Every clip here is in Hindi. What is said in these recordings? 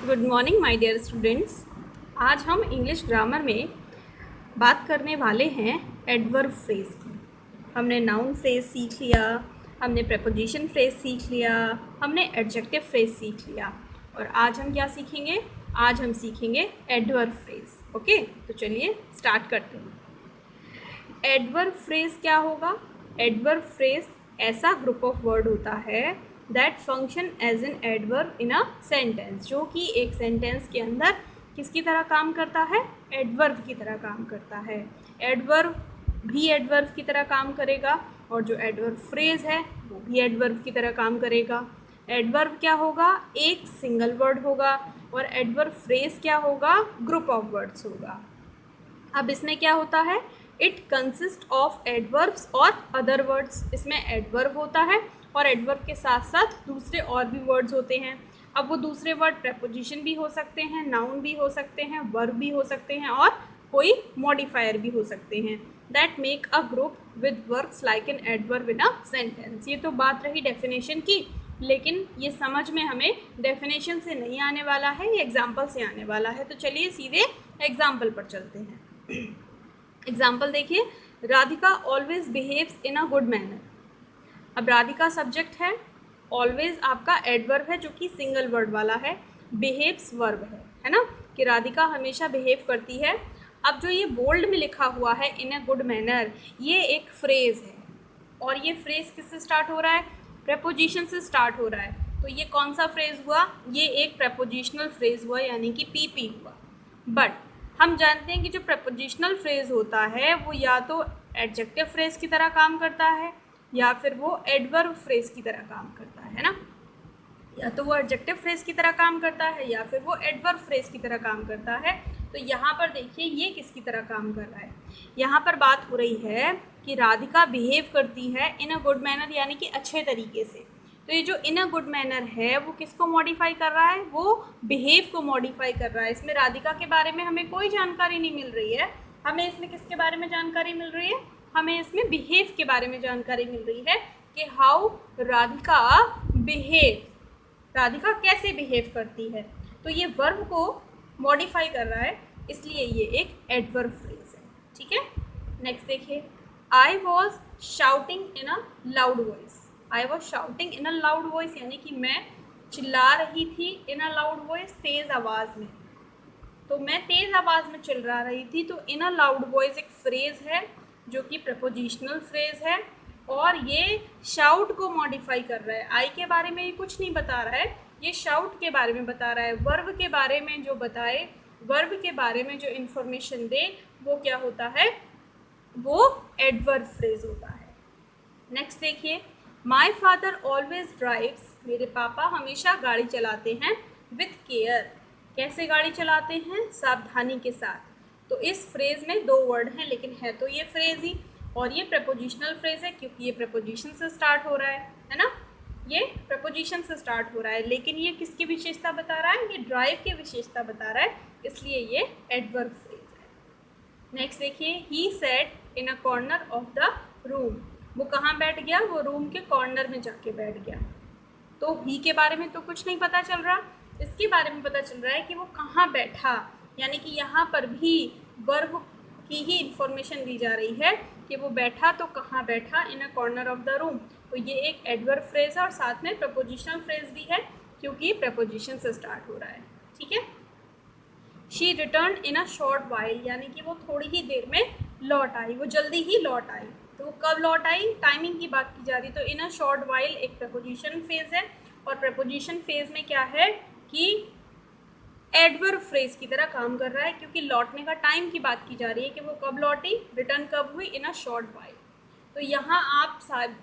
Good morning my dear students. आज हम इंग्लिश ग्रामर में बात करने वाले हैं एडवर्ब फ्रेज की। हमने नाउन फ्रेज सीख लिया, हमने प्रेपोजिशन फ्रेज सीख लिया, हमने एडजेक्टिव फ्रेज सीख लिया और आज हम क्या सीखेंगे? आज हम सीखेंगे एडवर्ब फ्रेज। ओके, तो चलिए स्टार्ट करते हैं। एडवर्ब फ्रेज क्या होगा? एडवर्ब फ्रेज ऐसा ग्रुप ऑफ वर्ड होता है that function as an adverb in a sentence, जो कि एक सेंटेंस के अंदर किसकी तरह काम करता है? एडवर्ब की तरह काम करता है। एडवर्ब भी एडवर्ब की तरह काम करेगा और जो एडवर्ब फ्रेज है वो भी एडवर्ब की तरह काम करेगा। एडवर्ब क्या होगा? एक सिंगल वर्ड होगा और एडवर्ब फ्रेज क्या होगा? ग्रुप ऑफ वर्ड्स होगा। अब इसमें क्या होता है? इट कंसिस्ट ऑफ एडवर्ब्स और अदर वर्ड्स। इसमें एडवर्ब होता है और एडवर्ब के साथ साथ दूसरे और भी वर्ड्स होते हैं। अब वो दूसरे वर्ड प्रेपोजिशन भी हो सकते हैं, नाउन भी हो सकते हैं, वर्ब भी हो सकते हैं और कोई मॉडिफायर भी हो सकते हैं। That make a group with works like an adverb in a sentence. ये तो बात रही डेफिनेशन की, लेकिन ये समझ में हमें डेफिनेशन से नहीं आने वाला है, ये एग्जाम्पल से आने वाला है। तो चलिए सीधे एग्जाम्पल पर चलते हैं। एग्जाम्पल देखिए, Radhika always behaves in a good manner. अब राधिका सब्जेक्ट है, ऑलवेज आपका एडवर्ब है जो कि सिंगल वर्ड वाला है, बिहेव्स वर्ब है ना, कि राधिका हमेशा बिहेव करती है। अब जो ये बोल्ड में लिखा हुआ है इन अ गुड मैनर, ये एक फ्रेज है और ये फ्रेज किससे स्टार्ट हो रहा है? प्रेपोजिशन से स्टार्ट हो रहा है। तो ये कौन सा फ्रेज हुआ? ये एक प्रेपोजिशनल फ्रेज हुआ, यानी कि पीपी हुआ। बट हम जानते हैं कि जो प्रेपोजिशनल फ्रेज होता है वो या तो एडजेक्टिव फ्रेज की तरह काम करता है या फिर वो एडवर्ब फ्रेज की तरह काम करता है ना। या तो वो एडजेक्टिव फ्रेज की तरह काम करता है या फिर वो एडवर्ब फ्रेज की तरह काम करता है। तो यहाँ पर देखिए ये किसकी तरह काम कर रहा है? यहाँ पर बात हो रही है कि राधिका बिहेव करती है इन अ गुड मैनर, यानी कि अच्छे तरीके से। तो ये जो इन अ गुड मैनर है वो किसको मॉडिफाई कर रहा है? वो बिहेव को मॉडिफाई कर रहा है। इसमें राधिका के बारे में हमें कोई जानकारी नहीं मिल रही है, हमें इसमें किसके बारे में जानकारी मिल रही है? हमें इसमें बिहेव के बारे में जानकारी मिल रही है कि हाउ राधिका बिहेव, राधिका कैसे बिहेव करती है। तो ये वर्ब को मॉडिफाई कर रहा है, इसलिए ये एक एडवर्ब फ्रेज है। ठीक है, नेक्स्ट देखिए, I was shouting in a loud voice. I was shouting in a loud voice, यानी कि मैं चिल्ला रही थी इन अ लाउड वॉइस, तेज़ आवाज़ में। तो मैं तेज़ आवाज़ में चिल्ला रही थी। तो इन अ लाउड वॉइस एक फ्रेज है जो कि प्रपोजिशनल फ्रेज है और ये शाउट को मॉडिफाई कर रहा है। आई के बारे में ये कुछ नहीं बता रहा है, ये शाउट के बारे में बता रहा है। वर्ब के बारे में जो बताए, वर्ब के बारे में जो इन्फॉर्मेशन दे, वो क्या होता है? वो एडवर्ब फ्रेज होता है। नेक्स्ट देखिए, माई फादर ऑलवेज ड्राइव्स। मेरे पापा हमेशा गाड़ी चलाते हैं विथ केयर। कैसे गाड़ी चलाते हैं? सावधानी के साथ। तो इस फ्रेज में दो वर्ड हैं, लेकिन है तो ये फ्रेज ही, और ये प्रपोजिशनल फ्रेज है क्योंकि ये प्रपोजिशन से स्टार्ट हो रहा है ना। ये प्रपोजिशन से स्टार्ट हो रहा है, लेकिन ये किसकी विशेषता बता रहा है? ये ड्राइव की विशेषता बता रहा है, इसलिए ये एडवर्ब फ्रेज है। नेक्स्ट देखिए, he sat in a corner of the room. वो कहाँ बैठ गया? वो रूम के कॉर्नर में जाके बैठ गया। तो ही के बारे में तो कुछ नहीं पता चल रहा, इसके बारे में पता चल रहा है कि वो कहाँ बैठा, यानी कि यहाँ पर भी वर्ब की ही इंफॉर्मेशन दी जा रही है कि वो बैठा तो कहाँ बैठा? In a corner of the room. तो ये एक एडवर्ब फ्रेज है और साथ में प्रपोजिशनल फ्रेज भी है क्योंकि प्रपोजिशन से स्टार्ट हो रहा है। ठीक है, she return in a short while, यानी कि वो थोड़ी ही देर में लौट आई, वो जल्दी ही लौट आई। तो वो कब लौट आई? टाइमिंग की बात की जा रही। तो इन अ शॉर्ट वाइल एक प्रपोजिशन फेज है और प्रपोजिशन फेज में क्या है कि एडवर्ब फ्रेज की तरह काम कर रहा है क्योंकि लौटने का टाइम की बात की जा रही है कि वो कब लौटी, रिटर्न कब हुई? इन अ शॉर्ट वाइल। तो यहाँ आप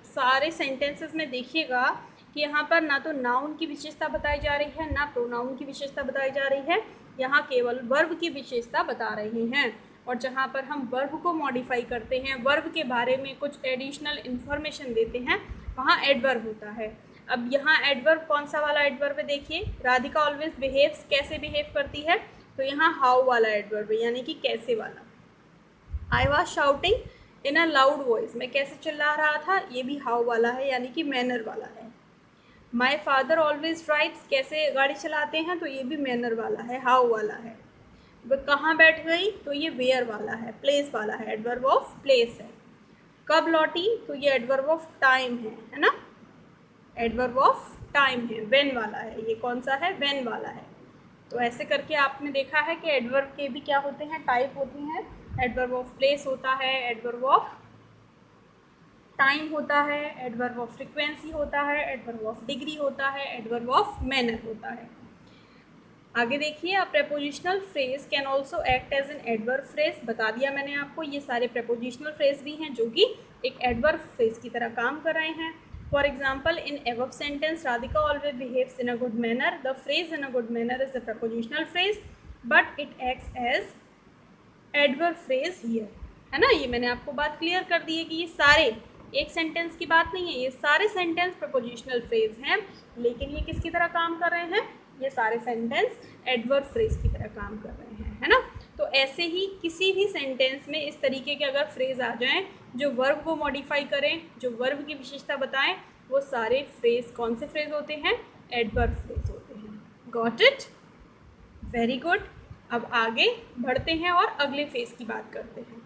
सारे सेंटेंसेस में देखिएगा कि यहाँ पर ना तो नाउन की विशेषता बताई जा रही है, ना प्रोनाउन की विशेषता बताई जा रही है, यहाँ केवल वर्ब की विशेषता बता रही हैं। और जहाँ पर हम वर्ब को मॉडिफाई करते हैं, वर्ब के बारे में कुछ एडिशनल इन्फॉर्मेशन देते हैं, वहाँ एडवर्ब होता है। अब यहाँ एडवर्ब कौन सा वाला एडवर्ब है? देखिए, राधिका ऑलवेज बिहेव्स, कैसे बिहेव करती है? तो यहाँ हाउ वाला एडवर्ब है, यानी कि कैसे वाला। I was shouting in a loud voice, मैं कैसे चिल्ला रहा था? ये भी हाउ वाला है, यानी कि मैनर वाला है। माई फादर ऑलवेज राइड्स, कैसे गाड़ी चलाते हैं, तो ये भी मैनर वाला है, हाउ वाला है। वो कहाँ बैठ गई, तो ये वेयर वाला है, प्लेस वाला है, एडवर्ब ऑफ प्लेस है। कब लौटी, तो ये एडवर्ब ऑफ टाइम है ना, एडवर्ब ऑफ टाइम है। व्हेन वाला है, ये कौन सा है, व्हेन वाला है। तो ऐसे करके आपने देखा है कि एडवर्ब के भी क्या होते हैं, टाइप होती हैं। एडवर्ब ऑफ प्लेस होता है, एडवर्ब ऑफ टाइम होता है, एडवर्ब ऑफ फ्रीक्वेंसी होता है, एडवर्ब ऑफ डिग्री होता है, एडवर्ब ऑफ मैनर होता है। आगे देखिए, a prepositional phrase can also act as an adverb phrase. बता दिया मैंने आपको, ये सारे प्रेपोजिशनल फ्रेज भी हैं जो कि एक एडवर्ब फ्रेज की तरह काम कर रहे हैं। For example, in above sentence Radhika always behaves in a good manner. The phrase in a good manner is a prepositional phrase but it acts as adverb phrase here, है ना। ये मैंने आपको बात क्लियर कर दी है कि ये सारे एक सेंटेंस की बात नहीं है, ये सारे सेंटेंस प्रपोजिशनल फ्रेज हैं, लेकिन ये किसकी तरह काम कर रहे हैं, ये सारे सेंटेंस एडवर्ब फ्रेज की तरह काम कर रहे हैं, है ना। तो ऐसे ही किसी भी सेंटेंस में इस तरीके के अगर फ्रेज आ जाएं जो वर्ब को मॉडिफाई करें, जो वर्ब की विशेषता बताएं, वो सारे फ्रेज कौन से फ्रेज होते हैं, एडवर्ब फ्रेज होते हैं। Got it, very good. अब आगे बढ़ते हैं और अगले फ्रेज की बात करते हैं।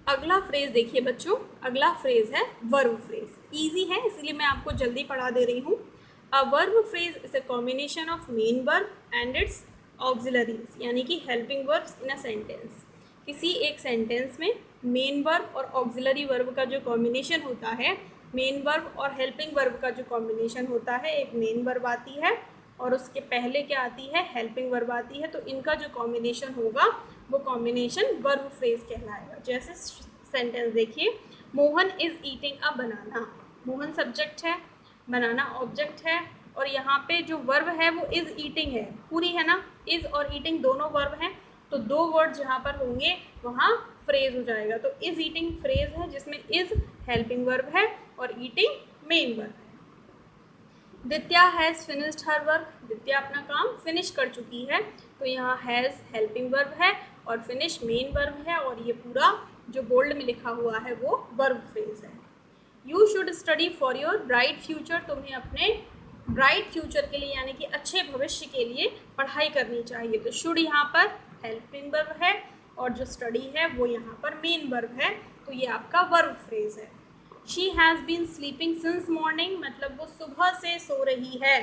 अगला फ्रेज देखिए बच्चों, अगला फ्रेज है वर्ब फ्रेज। इजी है इसलिए मैं आपको जल्दी पढ़ा दे रही हूँ। A verb phrase is a combination of main verb and it's auxiliaries, यानी कि helping verbs in a sentence. किसी एक सेंटेंस में मेन वर्ब और ऑक्सिलरी वर्ब का जो कॉम्बिनेशन होता है, मेन वर्ब और हेल्पिंग वर्ब का जो कॉम्बिनेशन होता है, एक मेन वर्ब आती है और उसके पहले क्या आती है, हेल्पिंग वर्ब आती है, तो इनका जो कॉम्बिनेशन होगा वो कॉम्बिनेशन वर्ब फ्रेज कहलाएगा। जैसे सेंटेंस देखिए, Mohan is eating a banana. Mohan subject है, बनाना ऑब्जेक्ट है, और यहाँ पे जो वर्ब है वो इज़ ईटिंग है, पूरी है ना, इज़ और ईटिंग दोनों वर्ब हैं, तो दो वर्ड जहाँ पर होंगे वहाँ फ्रेज हो जाएगा। तो इज़ ईटिंग फ्रेज है जिसमें इज़ हेल्पिंग वर्ब है और ईटिंग मेन वर्ब है। दित्या हैज़ फिनिश्ड हर वर्क, दित्या अपना काम फिनिश कर चुकी है, तो यहाँ हैज़ हेल्पिंग वर्ब है और फिनिश मेन वर्ब है, और ये पूरा जो बोल्ड में लिखा हुआ है वो वर्ब फ्रेज है। You should study for your bright future, तुम्हें अपने ब्राइट फ्यूचर के लिए यानी कि अच्छे भविष्य के लिए पढ़ाई करनी चाहिए। तो शुड यहाँ पर हेल्पिंग वर्ब है और जो स्टडी है वो यहाँ पर मेन वर्ब है, तो ये आपका वर्ब फ्रेज है। She has been sleeping since morning, मतलब वो सुबह से सो रही है,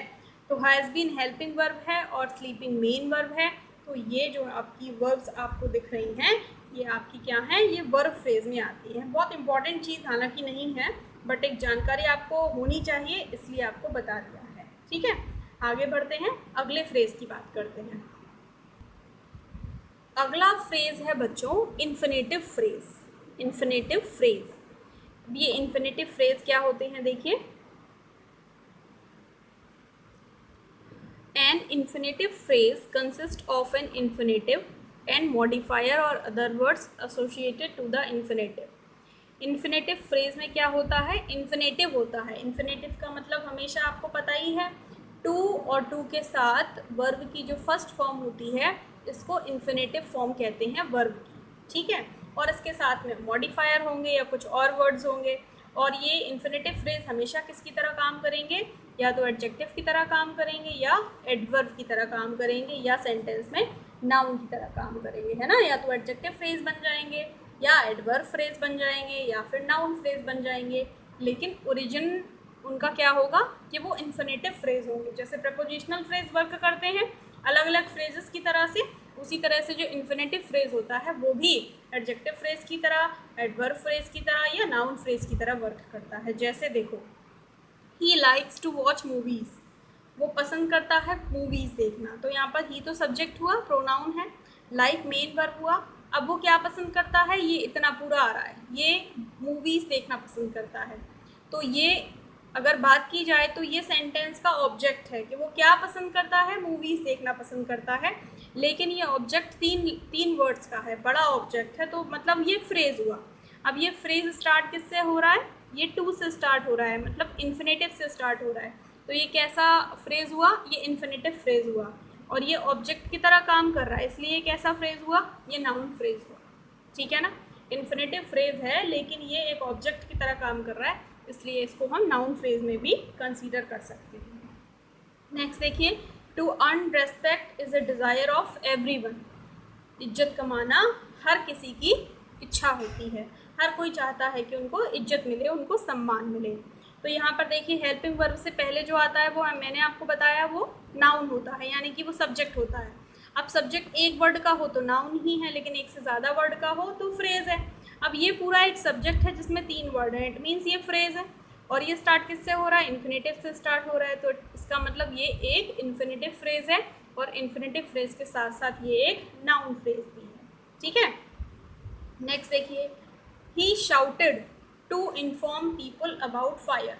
तो हैज़ बीन हेल्पिंग वर्ब है और स्लीपिंग मेन वर्ब है। तो ये जो आपकी वर्ब्स आपको दिख रही हैं ये आपकी क्या है, ये वर्ब फ्रेज में आती है। बहुत इंपॉर्टेंट चीज़ हालांकि नहीं है, बट एक जानकारी आपको होनी चाहिए इसलिए आपको बता दिया है, ठीक है। आगे बढ़ते हैं, अगले फ्रेज की बात करते हैं। अगला फ्रेज है बच्चों इन्फिनेटिव फ्रेज। इन्फिनेटिव फ्रेज, ये इन्फिनेटिव फ्रेज क्या होते हैं देखिए। An infinitive phrase consist of an infinitive and modifier और other words associated to the infinitive. Infinitive phrase में क्या होता है, इन्फिनेटिव होता है। इन्फिनेटिव का मतलब हमेशा आपको पता ही है, टू और टू के साथ वर्ब की जो फर्स्ट फॉर्म होती है इसको इन्फिनेटिव फॉर्म कहते हैं वर्ब की, ठीक है। और इसके साथ में मॉडिफायर होंगे या कुछ और वर्ड्स होंगे, और ये इन्फिनेटिव फ्रेज हमेशा किसकी तरह काम करेंगे, या तो एडजेक्टिव की तरह काम करेंगे या एडवर्ब की तरह काम करेंगे या सेंटेंस में नाउन की तरह काम करेंगे, है ना। या तो एडजेक्टिव फ्रेज बन जाएंगे या एडवर्ब फ्रेज बन जाएंगे या फिर नाउन फ्रेज बन जाएंगे, लेकिन ओरिजिन उनका क्या होगा कि वो इन्फिनेटिव फ्रेज होंगे। जैसे प्रपोजिशनल फ्रेज वर्क करते हैं अलग अलग फ्रेजेस की तरह से, उसी तरह से जो इन्फिनेटिव फ्रेज होता है वो भी एडजेक्टिव फ्रेज की तरह, एडवर्ब फ्रेज की तरह या नाउन फ्रेज की तरह वर्क करता है। जैसे देखो, he likes to watch movies, वो पसंद करता है मूवीज़ देखना, तो यहाँ पर ही तो सब्जेक्ट हुआ, प्रोनाउन है, लाइक मेन वर्ब हुआ। अब वो क्या पसंद करता है, ये इतना पूरा आ रहा है, ये मूवीज़ देखना पसंद करता है। तो ये अगर बात की जाए तो ये सेंटेंस का ऑब्जेक्ट है कि वो क्या पसंद करता है, मूवीज़ देखना पसंद करता है, लेकिन ये ऑब्जेक्ट तीन वर्ड्स का है, बड़ा ऑब्जेक्ट है, तो मतलब ये फ्रेज हुआ। अब ये फ्रेज स्टार्ट किससे हो रहा है, ये टू से स्टार्ट हो रहा है, मतलब इन्फिनेटिव से स्टार्ट हो रहा है, तो ये कैसा फ्रेज हुआ, ये इन्फिनेटिव फ्रेज हुआ, और ये ऑब्जेक्ट की तरह काम कर रहा है, इसलिए ये कैसा फ्रेज हुआ, ये नाउन फ्रेज हुआ, ठीक है ना। इन्फिनेटिव फ्रेज है लेकिन ये एक ऑब्जेक्ट की तरह काम कर रहा है, इसलिए इसको हम नाउन फ्रेज में भी कंसीडर कर सकते हैं। नेक्स्ट देखिए, to earn respect is a desire of everyone. इज्जत कमाना हर किसी की इच्छा होती है, हर कोई चाहता है कि उनको इज्जत मिले, उनको सम्मान मिले। तो यहाँ पर देखिए हेल्पिंग वर्ब से पहले जो आता है वो मैंने आपको बताया वो नाउन होता है, यानी कि वो सब्जेक्ट होता है। अब सब्जेक्ट एक वर्ड का हो तो नाउन ही है, लेकिन एक से ज़्यादा वर्ड का हो तो फ्रेज़ है। अब ये पूरा एक सब्जेक्ट है जिसमें 3 वर्ड हैं, इट मीन्स ये फ्रेज़ है। और ये स्टार्ट किससे हो रहा है? इन्फिनेटिव से स्टार्ट हो रहा है, तो इसका मतलब ये एक इन्फिनेटिव फ्रेज़ है, और इन्फिनेटिव फ्रेज़ के साथ साथ ये एक नाउन फ्रेज़ भी है। ठीक है, नेक्स्ट देखिए, he shouted to inform people about fire.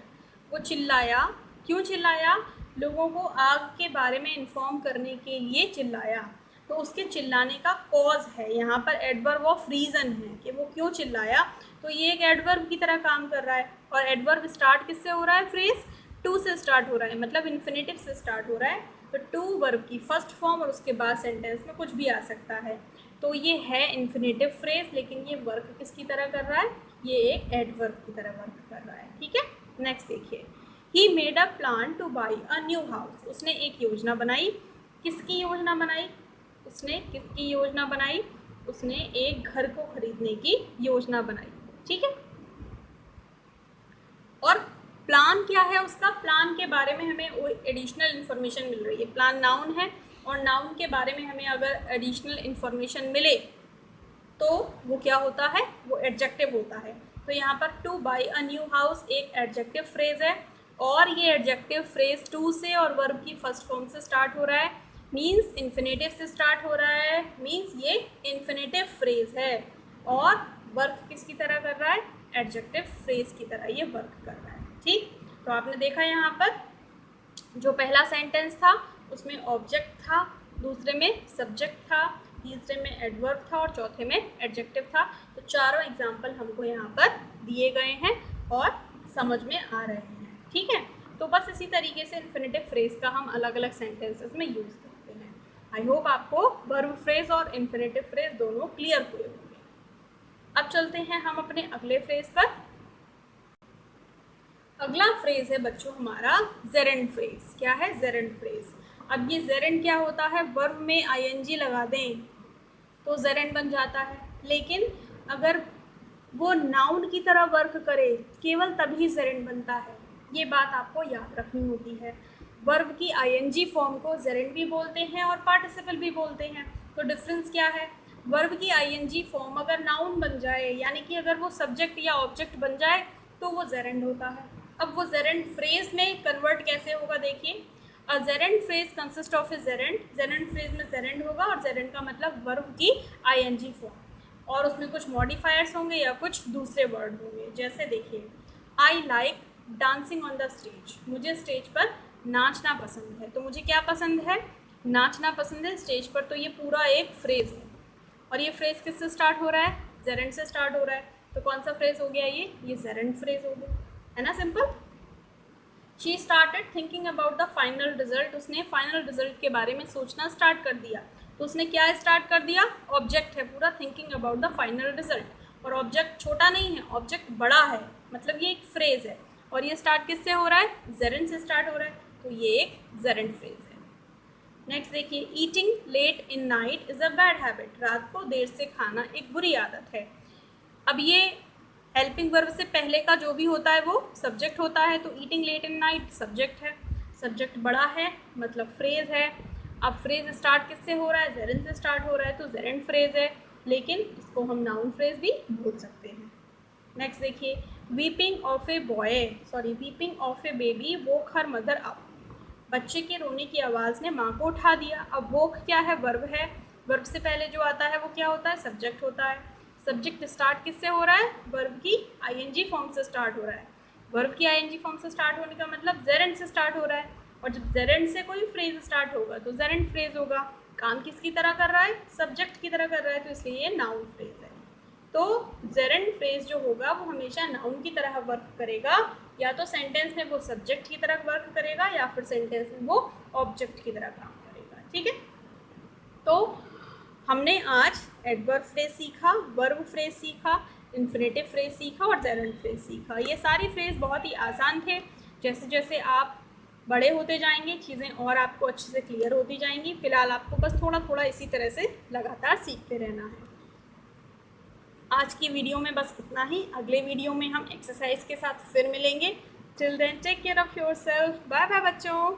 वो चिल्लाया, क्यों चिल्लाया? लोगों को आग के बारे में इन्फॉर्म करने के लिए चिल्लाया। तो उसके चिल्लाने का कॉज है, यहाँ पर एडवर्ब ऑफ रीज़न है कि वो क्यों चिल्लाया, तो ये एक एडवर्ब की तरह काम कर रहा है। और एडवर्ब स्टार्ट किससे हो रहा है? फ्रेज टू से स्टार्ट हो रहा है, मतलब इन्फिनेटिव से स्टार्ट हो रहा है। तो टू वर्ब की फर्स्ट फॉर्म और उसके बाद सेंटेंस में कुछ भी आ सकता है। तो ये है इन्फिनेटिव फ्रेज, लेकिन ये वर्क किसकी तरह कर रहा है? ये एक एडवर्ब की तरह वर्क कर रहा है। ठीक है, नेक्स्ट देखिए, he made a plan two by a new house. उसने एक योजना बनाई। किसकी योजना बनाई? उसने किसकी योजना बनाई? उसने एक घर को खरीदने की योजना बनाई। ठीक है, और प्लान क्या है उसका? प्लान के बारे में हमें एडिशनल इन्फॉर्मेशन मिल रही है। प्लान नाउन है, और नाउन के बारे में हमें अगर एडिशनल इन्फॉर्मेशन मिले तो वो क्या होता है? वो एडजेक्टिव होता है। तो यहाँ पर two by a new house एक एडजेक्टिव फ्रेज है, और ये एडजेक्टिव फ्रेज टू से और वर्ब की फर्स्ट फॉर्म से स्टार्ट हो रहा है, मीन्स इन्फिनेटिव से स्टार्ट हो रहा है, मीन्स ये इन्फिनेटिव फ्रेज है। और वर्क किसकी तरह कर रहा है? एडजेक्टिव फ्रेज की तरह ये वर्क कर रहा है। ठीक, तो आपने देखा यहाँ पर जो पहला सेंटेंस था उसमें ऑब्जेक्ट था, दूसरे में सब्जेक्ट था, तीसरे में एडवर्ब था, और चौथे में एडजेक्टिव था। तो चारों एग्जाम्पल हमको यहाँ पर दिए गए हैं और समझ में आ रहे हैं। ठीक है, तो बस इसी तरीके से इन्फिनेटिव फ्रेज का हम अलग अलग सेंटेंसेस में यूज़ करते हैं। आई होप आपको वर्ब फ्रेज और इन्फिनेटिव फ्रेज दोनों क्लियर हुए होंगे। अब चलते हैं हम अपने अगले फ्रेज पर। अगला फ्रेज है बच्चों हमारा जेरेंड फ्रेज। क्या है? Gerund phrase. अब ये जेरेंड क्या होता है? वर्ब में आईएनजी लगा दें तो जेरेंड बन जाता है, लेकिन अगर वो नाउन की तरह वर्क करे केवल तभी जेरेंड बनता है। ये बात आपको याद रखनी होती है। वर्ब की आईएनजी फॉर्म को जेरेंड भी बोलते हैं और पार्टिसिपल भी बोलते हैं। तो डिफरेंस क्या है? वर्ब की आईएनजी फॉर्म अगर नाउन बन जाए, यानी कि अगर वो सब्जेक्ट या ऑब्जेक्ट बन जाए तो वो जेरेंड होता है। अब वो जेरेंड फ्रेज में कन्वर्ट कैसे होगा? देखिए, a gerund phrase consist of a gerund. Gerund phrase में जेरेंड होगा, और जेरेंड का मतलब वर्ब की आईएनजी फॉर्म, और उसमें कुछ मॉडिफायर्स होंगे या कुछ दूसरे वर्ड होंगे। जैसे देखिए, I like dancing on the stage. मुझे स्टेज पर नाचना पसंद है। तो मुझे क्या पसंद है? नाचना पसंद है स्टेज पर। तो ये पूरा एक फ्रेज है, और ये फ्रेज किससे स्टार्ट हो रहा है? जेरेंड से स्टार्ट हो रहा है। तो कौन सा फ्रेज हो गया? ये जेरेंड फ्रेज हो गया, है ना? Simple. She started thinking about the final result. उसने फाइनल रिजल्ट के बारे में सोचना स्टार्ट कर दिया। तो उसने क्या स्टार्ट कर दिया? ऑब्जेक्ट है पूरा, thinking about the final result, और ऑब्जेक्ट छोटा नहीं है, ऑब्जेक्ट बड़ा है, मतलब ये एक फ्रेज है। और ये स्टार्ट किससे हो रहा है? जेरेंड से स्टार्ट हो रहा है, तो ये एक जेरेंड फ्रेज है। नेक्स्ट देखिए, eating late in night is a bad habit. रात को देर से खाना एक बुरी आदत है। अब ये हेल्पिंग वर्ब से पहले का जो भी होता है वो सब्जेक्ट होता है। तो eating late in night subject है, सब्जेक्ट बड़ा है मतलब फ्रेज है। अब फ्रेज स्टार्ट किससे हो रहा है? जेरेंड से स्टार्ट हो रहा है, तो जेरेंड फ्रेज है, लेकिन इसको हम नाउन फ्रेज भी बोल सकते हैं। नेक्स्ट देखिए, weeping of A weeping of A baby woke her mother up. बच्चे के रोने की आवाज़ ने माँ को उठा दिया। अब वोक क्या है? वर्ब है। वर्ब से पहले जो आता है वो क्या होता है? सब्जेक्ट होता है। सब्जेक्ट स्टार्ट किससे हो रहा है? वर्ब की आईएनजी फॉर्म से स्टार्ट हो रहा है। वर्ब की आईएनजी फॉर्म से स्टार्ट होने का मतलब जेरेंड से स्टार्ट हो रहा है, और जब जेरेंड से कोई फ्रेज स्टार्ट होगा तो जेरेंड फ्रेज होगा। काम किसकी तरह कर रहा है? सब्जेक्ट की तरह कर रहा है, तो इसलिए ये नाउन फ्रेज है। तो जेरेंड फ्रेज जो होगा वो हमेशा नाउन की तरह वर्क करेगा, या तो सेंटेंस में वो सब्जेक्ट की तरह वर्क करेगा, या फिर सेंटेंस में वो ऑब्जेक्ट की तरह काम करेगा। ठीक है, तो हमने आज एडवर्ब फ्रेज सीखा, वर्ब फ्रेज सीखा, इन्फिनेटिव फ्रेज सीखा और जेरेंट फ्रेज सीखा। ये सारे फ्रेज बहुत ही आसान थे। जैसे जैसे आप बड़े होते जाएंगे चीज़ें और आपको अच्छे से क्लियर होती जाएंगी। फिलहाल आपको बस थोड़ा थोड़ा इसी तरह से लगातार सीखते रहना है। आज की वीडियो में बस इतना ही। अगले वीडियो में हम एक्सरसाइज के साथ फिर मिलेंगे। Till then take care of yourself. Bye bye बच्चों।